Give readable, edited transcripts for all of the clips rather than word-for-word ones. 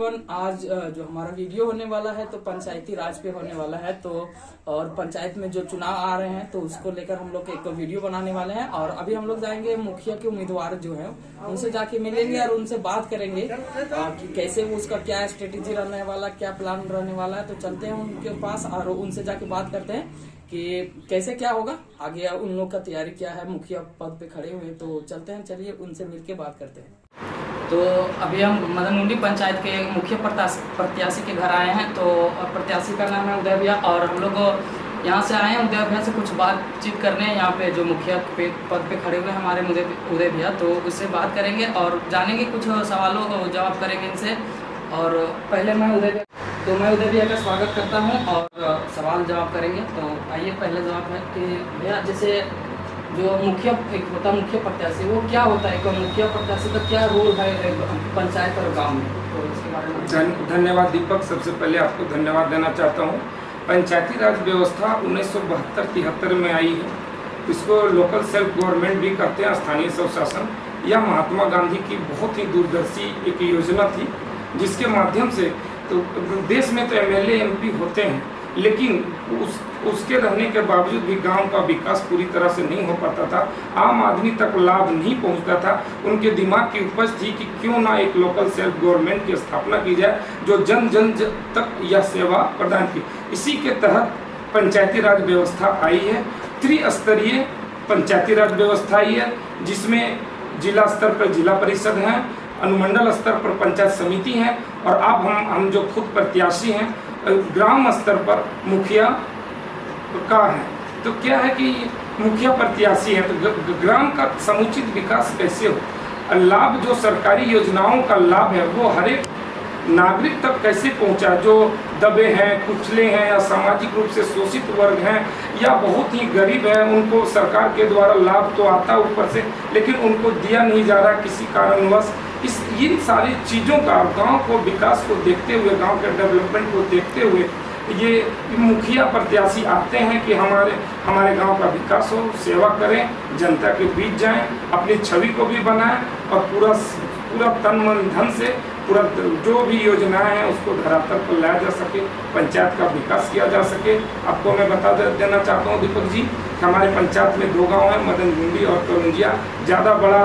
Everyone, आज जो हमारा वीडियो होने वाला है तो पंचायती राज पे होने वाला है। तो और पंचायत में जो चुनाव आ रहे हैं तो उसको लेकर हम लोग एक वीडियो बनाने वाले हैं। और अभी हम लोग जाएंगे मुखिया के उम्मीदवार जो हैं उनसे जाके मिलेंगे और उनसे बात करेंगे कि कैसे वो उसका क्या स्ट्रेटेजी रहने वाला, क्या प्लान रहने वाला है। तो चलते हैं उनके पास और उनसे जाके बात करते हैं कि कैसे क्या होगा आगे, उन लोग का तैयारी क्या है। मुखिया पद पे खड़े हुए हैं तो चलते हैं, चलिए उनसे मिलके बात करते हैं। तो अभी हम मदन मुंडी पंचायत के मुख्य प्रत्याशी के घर आए हैं। तो प्रत्याशी का नाम है उदय भैया और हम लोग यहाँ से आए हैं उदय भैया से कुछ बातचीत करने। यहाँ पे जो मुखिया पद पे खड़े हुए हैं हमारे उदय भैया, तो उससे बात करेंगे और जानेंगे, कुछ सवालों का जवाब करेंगे इनसे। और पहले मैं उदय भैया का स्वागत करता हूँ और सवाल जवाब करेंगे। तो आइए, पहला जवाब है कि भैया जैसे जो मुखिया एक होता मुख्य प्रत्याशी, वो क्या होता है? एक मुखिया प्रत्याशी का क्या रोल है पंचायत और गांव में? तो इसके बारे में धन्यवाद दीपक। सबसे पहले आपको धन्यवाद देना चाहता हूँ। पंचायती राज व्यवस्था 1972-73 में आई है। इसको लोकल सेल्फ गवर्नमेंट भी कहते हैं, स्थानीय स्वशासन। यह महात्मा गांधी की बहुत ही दूरदर्शी एक योजना थी, जिसके माध्यम से तो देश में तो एमएलए एमपी होते हैं, लेकिन उसके रहने के बावजूद भी गांव का विकास पूरी तरह से नहीं हो पाता था। आम आदमी तक लाभ नहीं पहुंचता था। उनके दिमाग की उपज थी कि क्यों ना एक लोकल सेल्फ गवर्नमेंट की स्थापना की जाए जो जन जन तक यह सेवा प्रदान की। इसी के तहत पंचायती राज व्यवस्था आई है। त्रिस्तरीय पंचायती राज व्यवस्था आई है, जिसमें जिला स्तर पर जिला परिषद है, अनुमंडल स्तर पर पंचायत समिति है और अब हम जो खुद प्रत्याशी हैं ग्राम स्तर पर मुखिया का है। तो क्या है कि मुखिया प्रत्याशी है तो ग्राम का समुचित विकास कैसे हो, लाभ जो सरकारी योजनाओं का लाभ है वो हर एक नागरिक तक कैसे पहुंचा, जो दबे हैं, कुचले हैं या सामाजिक रूप से शोषित वर्ग हैं या बहुत ही गरीब हैं, उनको सरकार के द्वारा लाभ तो आता ऊपर से, लेकिन उनको दिया नहीं जा रहा किसी कारणवश। इन सारी चीज़ों का गांव को विकास को देखते हुए, गांव के डेवलपमेंट को देखते हुए ये मुखिया प्रत्याशी आते हैं कि हमारे गांव का विकास हो, सेवा करें, जनता के बीच जाएं, अपनी छवि को भी बनाएं और पूरा तन मन धन से पूरा जो भी योजनाएं हैं उसको धरातल पर लाया जा सके, पंचायत का विकास किया जा सके। आपको मैं बता देना चाहता हूँ दीपक जी, हमारे पंचायत में 2 गाँव हैं, मदन मुंडी और करंजिया। ज़्यादा बड़ा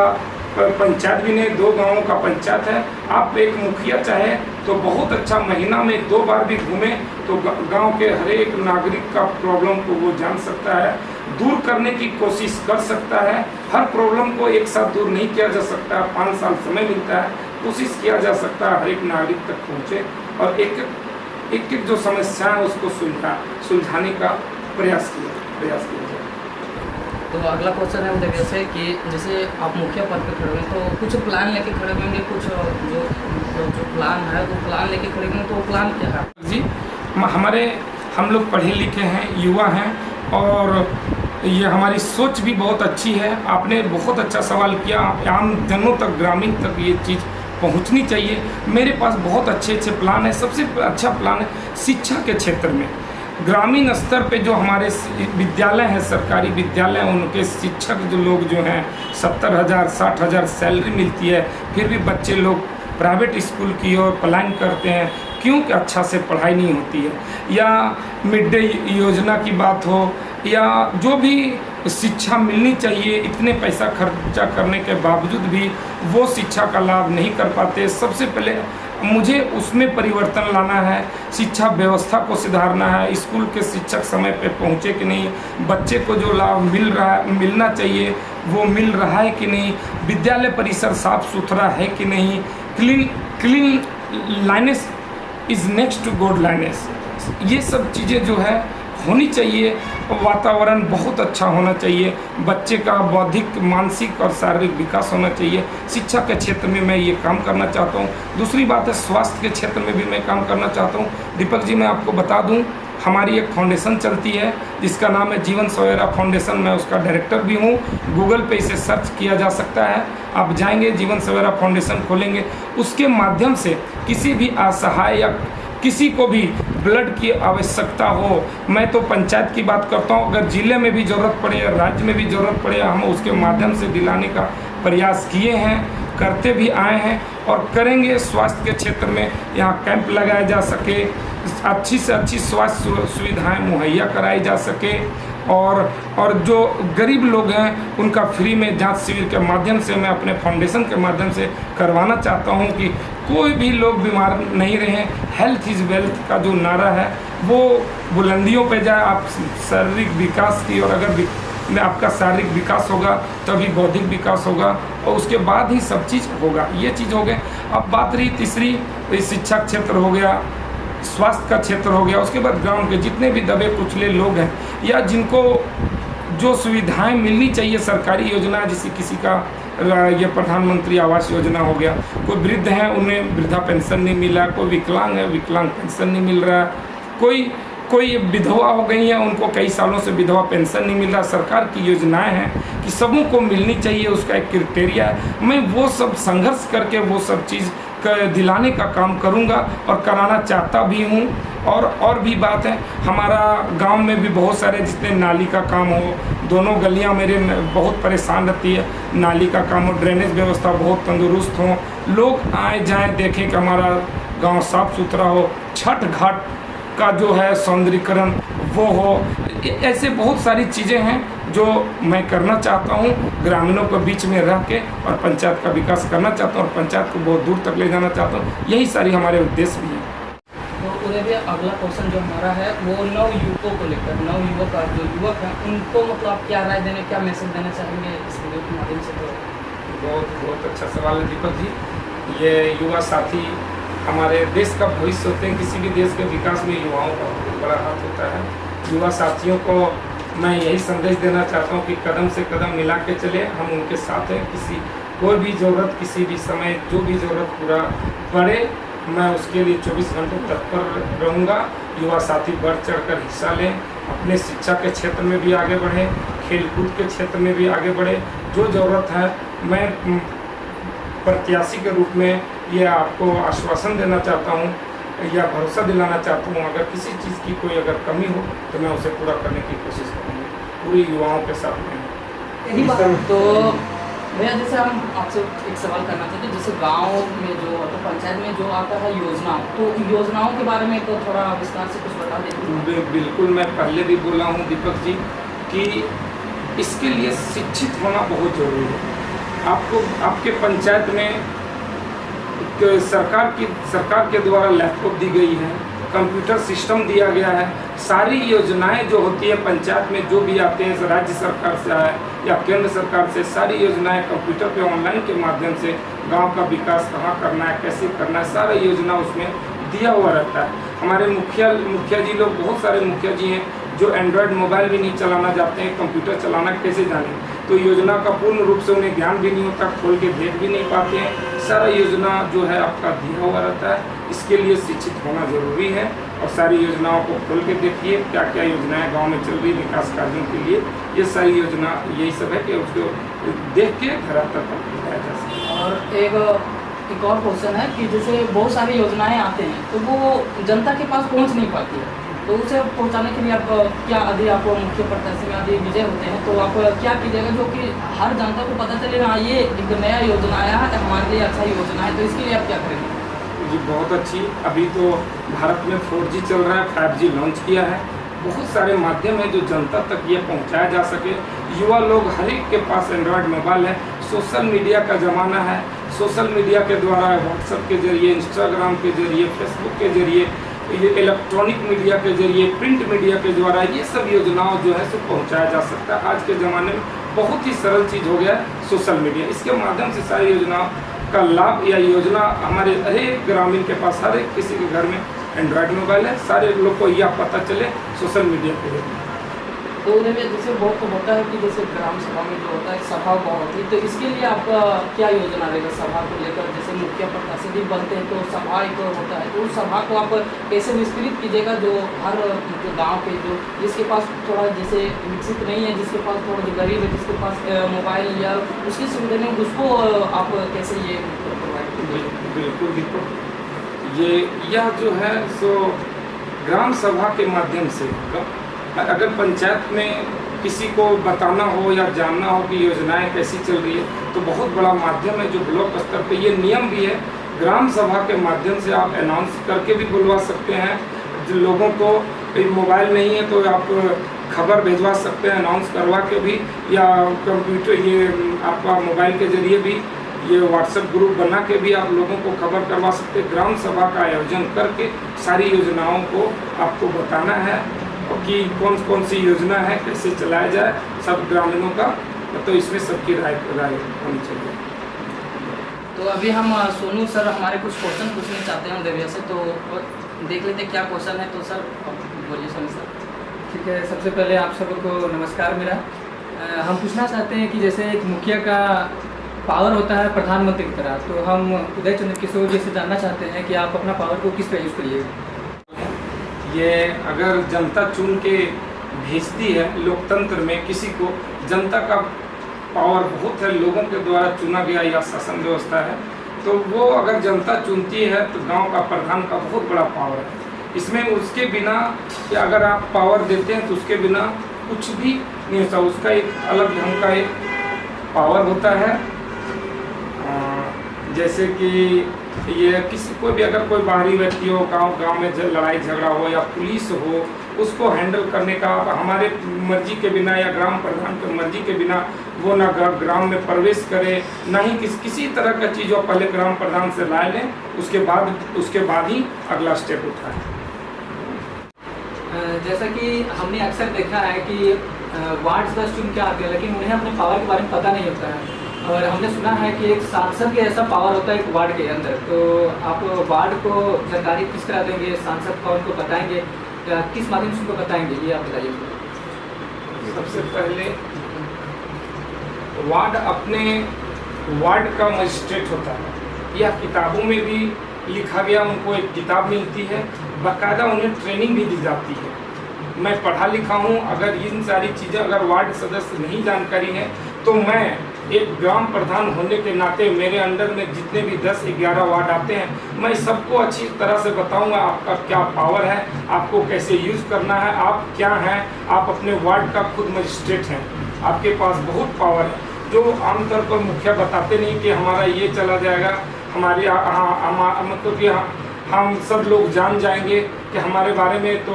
पंचायत भी नहीं, 2 गांवों का पंचायत है। आप एक मुखिया चाहे तो बहुत अच्छा, महीना में 2 बार भी घूमे तो गांव के हर एक नागरिक का प्रॉब्लम को वो जान सकता है, दूर करने की कोशिश कर सकता है। हर प्रॉब्लम को एक साथ दूर नहीं किया जा सकता, 5 साल समय मिलता है, कोशिश किया जा सकता है हर एक नागरिक तक पहुँचे और एक जो समस्या है उसको सुलझाने का प्रयास किया जाए। तो अगला क्वेश्चन है उदय से कि जैसे आप मुखिया पद पे खड़े हुए तो कुछ प्लान लेके खड़े होंगे, कुछ जो प्लान है वो प्लान लेके खड़े होंगे, तो वो प्लान क्या है जी? हम लोग पढ़े लिखे हैं, युवा हैं और ये हमारी सोच भी बहुत अच्छी है। आपने बहुत अच्छा सवाल किया। आम जनों तक, ग्रामीण तक ये चीज़ पहुंचनी चाहिए। मेरे पास बहुत अच्छे प्लान है। सबसे अच्छा प्लान है शिक्षा के क्षेत्र में। ग्रामीण स्तर पे जो हमारे विद्यालय हैं, सरकारी विद्यालय, उनके शिक्षक जो लोग जो हैं 70,000 60,000 सैलरी मिलती है, फिर भी बच्चे लोग प्राइवेट स्कूल की ओर पलायन करते हैं क्योंकि अच्छा से पढ़ाई नहीं होती है। या मिड डे योजना की बात हो या जो भी शिक्षा मिलनी चाहिए, इतने पैसा खर्चा करने के बावजूद भी वो शिक्षा का लाभ नहीं कर पाते। सबसे पहले मुझे उसमें परिवर्तन लाना है, शिक्षा व्यवस्था को सुधारना है। स्कूल के शिक्षक समय पे पहुँचे कि नहीं, बच्चे को जो लाभ मिलना चाहिए वो मिल रहा है कि नहीं, विद्यालय परिसर साफ सुथरा है कि नहीं, cleanliness is next to godliness, ये सब चीज़ें जो है होनी चाहिए। वातावरण बहुत अच्छा होना चाहिए, बच्चे का बौद्धिक, मानसिक और शारीरिक विकास होना चाहिए। शिक्षा के क्षेत्र में मैं ये काम करना चाहता हूँ। दूसरी बात है स्वास्थ्य के क्षेत्र में भी मैं काम करना चाहता हूँ। दीपक जी, मैं आपको बता दूँ, हमारी एक फाउंडेशन चलती है जिसका नाम है जीवन सवेरा फाउंडेशन। मैं उसका डायरेक्टर भी हूँ। गूगल पे इसे सर्च किया जा सकता है। आप जाएंगे, जीवन सवेरा फाउंडेशन खोलेंगे, उसके माध्यम से किसी भी असहाय या किसी को भी ब्लड की आवश्यकता हो, मैं तो पंचायत की बात करता हूँ, अगर जिले में भी ज़रूरत पड़े या राज्य में भी ज़रूरत पड़े, हम उसके माध्यम से दिलाने का प्रयास किए हैं। करते भी आए हैं और करेंगे। स्वास्थ्य के क्षेत्र में यहाँ कैंप लगाया जा सके, अच्छी से अच्छी स्वास्थ्य सुविधाएं मुहैया कराई जा सके और जो गरीब लोग हैं उनका फ्री में जांच शिविर के माध्यम से मैं अपने फाउंडेशन के माध्यम से करवाना चाहता हूं कि कोई भी लोग बीमार नहीं रहें। हेल्थ इज़ वेल्थ का जो नारा है वो बुलंदियों पे जाए। आप शारीरिक विकास की, और अगर में आपका शारीरिक विकास होगा तभी बौद्धिक विकास होगा और उसके बाद ही सब चीज़ होगा। ये चीज़ हो गए। अब बात रही तीसरी, शिक्षा क्षेत्र हो गया, स्वास्थ्य का क्षेत्र हो गया, उसके बाद गांव के जितने भी दबे कुचले लोग हैं या जिनको जो सुविधाएं मिलनी चाहिए सरकारी योजना, जैसे किसी का ये प्रधानमंत्री आवास योजना हो गया, कोई वृद्ध हैं उन्हें वृद्धा पेंशन नहीं मिला, कोई विकलांग है विकलांग पेंशन नहीं मिल रहा, कोई विधवा हो गई है उनको कई सालों से विधवा पेंशन नहीं मिल रहा। सरकार की योजनाएं हैं कि सबों को मिलनी चाहिए, उसका एक क्राइटेरिया है। मैं वो सब संघर्ष करके वो सब चीज़ दिलाने का काम करूंगा और कराना चाहता भी हूं। और भी बात है, हमारा गांव में भी बहुत सारे जितने नाली का काम हो, दोनों गलियां मेरे बहुत परेशान रहती है, नाली का काम हो, ड्रेनेज व्यवस्था बहुत तंदुरुस्त हो, लोग आए जाएं देखें कि हमारा गांव साफ सुथरा हो, छठ घाट का जो है सौंदर्यीकरण वो हो। ऐसे बहुत सारी चीज़ें हैं जो मैं करना चाहता हूँ, ग्रामीणों के बीच में रह के, और पंचायत का विकास करना चाहता हूँ और पंचायत को बहुत दूर तक ले जाना चाहता हूँ। यही सारी हमारे उद्देश्य भी हैं। तो उदय भैया, अगला क्वेश्चन जो हमारा है वो नव युवकों को लेकर, नव युवक जो युवक हैं उनको मतलब आप क्या राय देने, क्या मैसेज देना चाहेंगे इस वीडियो के माध्यम से? तो बहुत अच्छा सवाल है दीपक जी। ये युवा साथी हमारे देश का भविष्य होते हैं। किसी भी देश के विकास में युवाओं का बहुत बड़ा हाथ होता है। युवा साथियों को मैं यही संदेश देना चाहता हूँ कि कदम से कदम मिला के चले, हम उनके साथ हैं। कोई भी ज़रूरत, किसी भी समय जो भी ज़रूरत पूरा पड़े, मैं उसके लिए 24 घंटे तत्पर रहूँगा। युवा साथी बढ़ चढ़ कर हिस्सा लें, अपने शिक्षा के क्षेत्र में भी आगे बढ़ें, खेलकूद के क्षेत्र में भी आगे बढ़े। जो ज़रूरत है, मैं प्रत्याशी के रूप में ये आपको आश्वासन देना चाहता हूँ या भरोसा दिलाना चाहता हूँ, अगर किसी चीज़ की कोई अगर कमी हो तो मैं उसे पूरा करने की कोशिश करूँगी पूरी युवाओं के साथ में। यही बात। तो भैया, जैसे हम आपसे एक सवाल करना चाहते हैं, जैसे गांव में जो तो पंचायत में जो आता है योजना, तो योजनाओं के बारे में तो थोड़ा विस्तार से कुछ बता देंगे? बिल्कुल, मैं पहले भी बोला हूँ दीपक जी कि इसके लिए शिक्षित होना बहुत ज़रूरी है। आपको आपके पंचायत में सरकार के द्वारा लैपटॉप दी गई है, कंप्यूटर सिस्टम दिया गया है। सारी योजनाएं जो होती है पंचायत में, जो भी आते हैं राज्य सरकार से आए या केंद्र सरकार से, सारी योजनाएं कंप्यूटर पे ऑनलाइन के माध्यम से गांव का विकास कहाँ करना है, कैसे करना है, सारा योजना उसमें दिया हुआ रहता है। हमारे मुखिया जी लोग, बहुत सारे मुखिया जी हैं जो एंड्रॉयड मोबाइल भी नहीं चलाना जानते हैं, कंप्यूटर चलाना कैसे जाने, तो योजना का पूर्ण रूप से उन्हें ज्ञान भी नहीं होता, खोल के देख भी नहीं पाते हैं। सारा योजना जो है आपका दिया हुआ रहता है। इसके लिए शिक्षित होना जरूरी है और सारी योजनाओं को खोल के देखिए, क्या क्या योजनाएं गांव में चल रही विकास कार्यों के लिए। ये सारी योजना यही सब है कि उसको देख के घर तक पहुँचाया जा सके। और एक और क्वेश्चन है कि जैसे बहुत सारी योजनाएं आते हैं तो वो जनता के पास पहुंच नहीं पाती है, तो उसे पहुंचाने के लिए आप क्या, यदि आप मुख्य प्रत्याशी में यदि विजय होते हैं तो आप क्या कीजिएगा जो कि हर जनता को पता चले, हाँ ये एक नया योजना आया है, हमारे लिए अच्छा योजना है, तो इसके लिए आप क्या करेंगे? जी बहुत अच्छी। अभी तो भारत में 4G चल रहा है, 5G लॉन्च किया है। बहुत सारे माध्यम है जो जनता तक ये पहुंचाया जा सके। युवा लोग हर एक के पास एंड्रॉयड मोबाइल है, सोशल मीडिया का ज़माना है। सोशल मीडिया के द्वारा, व्हाट्सएप के जरिए, इंस्टाग्राम के जरिए, फेसबुक के जरिए, ये इलेक्ट्रॉनिक मीडिया के जरिए, प्रिंट मीडिया के द्वारा ये सब योजनाओं जो है सो पहुंचाया जा सकता है। आज के ज़माने में बहुत ही सरल चीज़ हो गया है सोशल मीडिया। इसके माध्यम से सारी योजनाओं का लाभ या योजना हमारे हर एक ग्रामीण के पास, हर एक किसी के घर में एंड्रॉयड मोबाइल है, सारे लोग को यह पता चले सोशल मीडिया के जरिए। तो उन्हें जैसे बहुत तो होता है कि जैसे ग्राम सभा में जो होता है सभा बहुत होती है, तो इसके लिए आपका क्या योजना रहेगा सभा को लेकर? जैसे मुखिया प्रत्याशी भी बनते हैं तो सभा एक होता है, तो उस सभा को आप कैसे विस्तृत कीजिएगा जो हर गांव के जो जिसके पास थोड़ा जैसे विकसित नहीं है, जिसके पास थोड़ा जो गरीब है, जिसके पास मोबाइल या उसकी सुविधा नहीं, उसको आप कैसे ये प्रोवाइड कीजिएगा? बिल्कुल बिल्कुल, यह जो है सो ग्राम सभा के माध्यम से, अगर पंचायत में किसी को बताना हो या जानना हो कि योजनाएं कैसी चल रही है, तो बहुत बड़ा माध्यम है जो ब्लॉक स्तर पे ये नियम भी है। ग्राम सभा के माध्यम से आप अनाउंस करके भी बुलवा सकते हैं। जो लोगों को मोबाइल नहीं है तो आप खबर भिजवा सकते हैं अनाउंस करवा के भी, या कंप्यूटर ये आपका मोबाइल के जरिए भी, ये व्हाट्सएप ग्रुप बना के भी आप लोगों को खबर करवा सकते हैं। ग्राम सभा का आयोजन करके सारी योजनाओं को आपको बताना है कि कौन कौन सी योजना है, कैसे चलाया जाए सब ग्रामीणों का, तो इसमें सबकी राय होनी चाहिए। तो अभी हम सोनू सर हमारे कुछ क्वेश्चन पूछना चाहते हैं देविया से, तो देख लेते क्या क्वेश्चन है। तो सर बोलिए सोनू सर। ठीक है, सबसे पहले आप सबको नमस्कार मेरा। हम पूछना चाहते हैं कि जैसे एक मुखिया का पावर होता है प्रधानमंत्री की तरह, तो हम उदय चंद्र किशोर जी से जानना चाहते हैं कि आप अपना पावर को किस तरह यूज़ करिएगा। ये अगर जनता चुन के भेजती है, लोकतंत्र में किसी को जनता का पावर बहुत है, लोगों के द्वारा चुना गया या शासन व्यवस्था है, तो वो अगर जनता चुनती है तो गांव का प्रधान का बहुत बड़ा पावर है। इसमें उसके बिना या अगर आप पावर देते हैं तो उसके बिना कुछ भी नहीं होता, उसका एक अलग ढंग का एक पावर होता है। जैसे कि ये किसी को भी अगर कोई बाहरी व्यक्ति हो, गांव में लड़ाई झगड़ा हो या पुलिस हो, उसको हैंडल करने का हमारे मर्जी के बिना या ग्राम प्रधान की मर्जी के बिना वो ना ग्राम में प्रवेश करे, ना ही किसी तरह का चीज़ पहले ग्राम प्रधान से राय लें, उसके बाद ही अगला स्टेप उठाएं। जैसा कि हमने अक्सर देखा है कि वार्ड सदस्य चुन के आते हैं, लेकिन उन्हें अपने पावर के बारे में पता नहीं होता है। और हमने सुना है कि एक सांसद के ऐसा पावर होता है एक वार्ड के अंदर, तो आप वार्ड को जानकारी किस तरह देंगे, सांसद को उनको बताएंगे, किस माध्यम से उनको बताएंगे, ये आप बताइए। सबसे पहले वार्ड अपने वार्ड का मजिस्ट्रेट होता है, यह किताबों में भी लिखा गया, उनको एक किताब मिलती है, बाकायदा उन्हें ट्रेनिंग भी दी जाती है। मैं पढ़ा लिखा हूँ, अगर इन सारी चीज़ें अगर वार्ड सदस्य नहीं जानकारी है तो मैं एक ग्राम प्रधान होने के नाते मेरे अंडर में जितने भी 10-11 वार्ड आते हैं, मैं सबको अच्छी तरह से बताऊंगा आपका क्या पावर है, आपको कैसे यूज़ करना है, आप क्या हैं, आप अपने वार्ड का खुद मजिस्ट्रेट हैं, आपके पास बहुत पावर है, जो आमतौर पर मुखिया बताते नहीं कि हमारा ये चला जाएगा, हमारे मतलब कि हम सब लोग जान जाएंगे कि हमारे बारे में, तो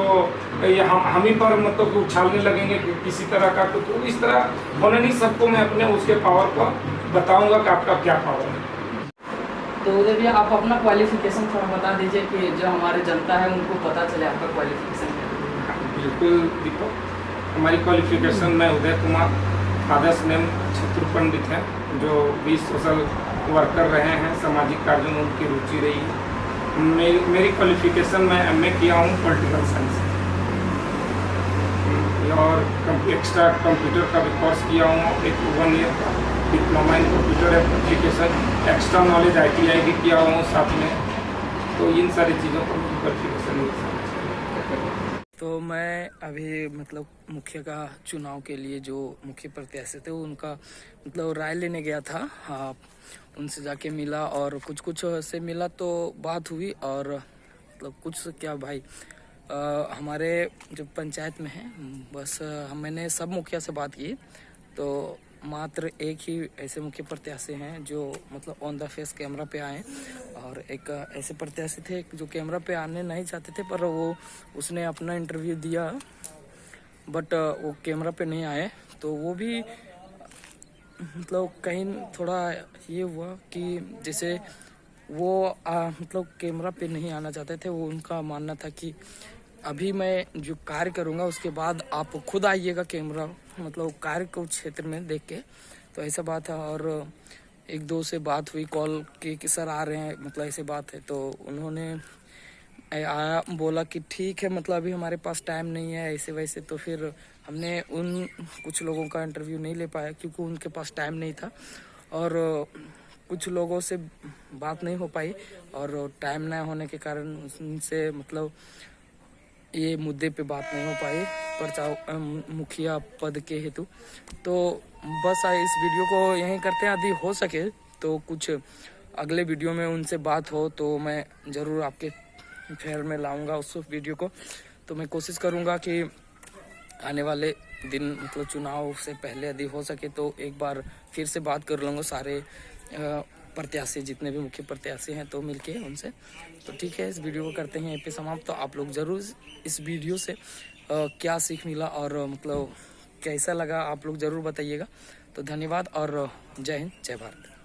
हम ही पर मतलब उछालने लगेंगे कि किसी तरह का, तो इस तरह होने नहीं, सबको मैं अपने उसके पावर को बताऊंगा कि आपका क्या पावर है। तो उदय भैया आप अपना क्वालिफिकेशन थोड़ा बता दीजिए कि जो हमारे जनता है उनको पता चले आपका क्वालिफिकेशन क्या है। बिल्कुल दीपक, हमारी क्वालिफिकेशन में उदय कुमार, फादर्स नेम छत्रु पंडित हैं, जो 20 सोशल वर्कर रहे हैं, सामाजिक कार्यों में उनकी रुचि रही है। मेरी क्वालिफिकेशन में MA किया हूँ पॉलिटिकल साइंस, और एक्स्ट्रा कंप्यूटर का भी कोर्स किया हूँ, एक 1 ईयर का diploma in computer application, extra knowledge ITI भी किया हुआ हूँ साथ में, तो इन सारी चीज़ों पर क्वालिफिकेशन। तो मैं अभी मतलब मुखिया का चुनाव के लिए जो मुख्य प्रत्याशी थे उनका मतलब राय लेने गया था, हाँ उनसे जाके मिला और कुछ से मिला, तो बात हुई, और मतलब कुछ क्या भाई हमारे जो पंचायत में है बस मैंने सब मुखिया से बात की, तो मात्र एक ही ऐसे मुख्य प्रत्याशी हैं जो मतलब ऑन द फेस कैमरा पे आए, और एक ऐसे प्रत्याशी थे जो कैमरा पे आने नहीं चाहते थे, पर वो उसने अपना इंटरव्यू दिया, बट वो कैमरा पे नहीं आए, तो वो भी मतलब कहीं थोड़ा ये हुआ कि जैसे वो मतलब कैमरा पे नहीं आना चाहते थे, वो उनका मानना था कि अभी मैं जो कार्य करूँगा उसके बाद आप खुद आइएगा कैमरा मतलब कार्य को क्षेत्र में देख के, तो ऐसा बात है। और 1-2 से बात हुई कॉल कि सर आ रहे हैं, मतलब ऐसे बात है, तो उन्होंने आया बोला कि ठीक है, मतलब अभी हमारे पास टाइम नहीं है ऐसे वैसे, तो फिर हमने उन कुछ लोगों का इंटरव्यू नहीं ले पाया क्योंकि उनके पास टाइम नहीं था, और कुछ लोगों से बात नहीं हो पाई, और टाइम ना होने के कारण उनसे मतलब ये मुद्दे पे बात नहीं हो पाई पर मुखिया पद के हेतु। तो बस इस वीडियो को यहीं करते हैं, यदि हो सके तो कुछ अगले वीडियो में उनसे बात हो तो मैं ज़रूर आपके फेयर में लाऊंगा उस वीडियो को। तो मैं कोशिश करूंगा कि आने वाले दिन मतलब चुनाव से पहले यदि हो सके तो एक बार फिर से बात कर लूँगा सारे प्रत्याशी, जितने भी मुख्य प्रत्याशी हैं तो मिलके उनसे। तो ठीक है, इस वीडियो को करते हैं यहीं पे समाप्त। तो आप लोग ज़रूर इस वीडियो से क्या सीख मिला और मतलब कैसा लगा आप लोग ज़रूर बताइएगा। तो धन्यवाद और जय हिंद, जय भारत।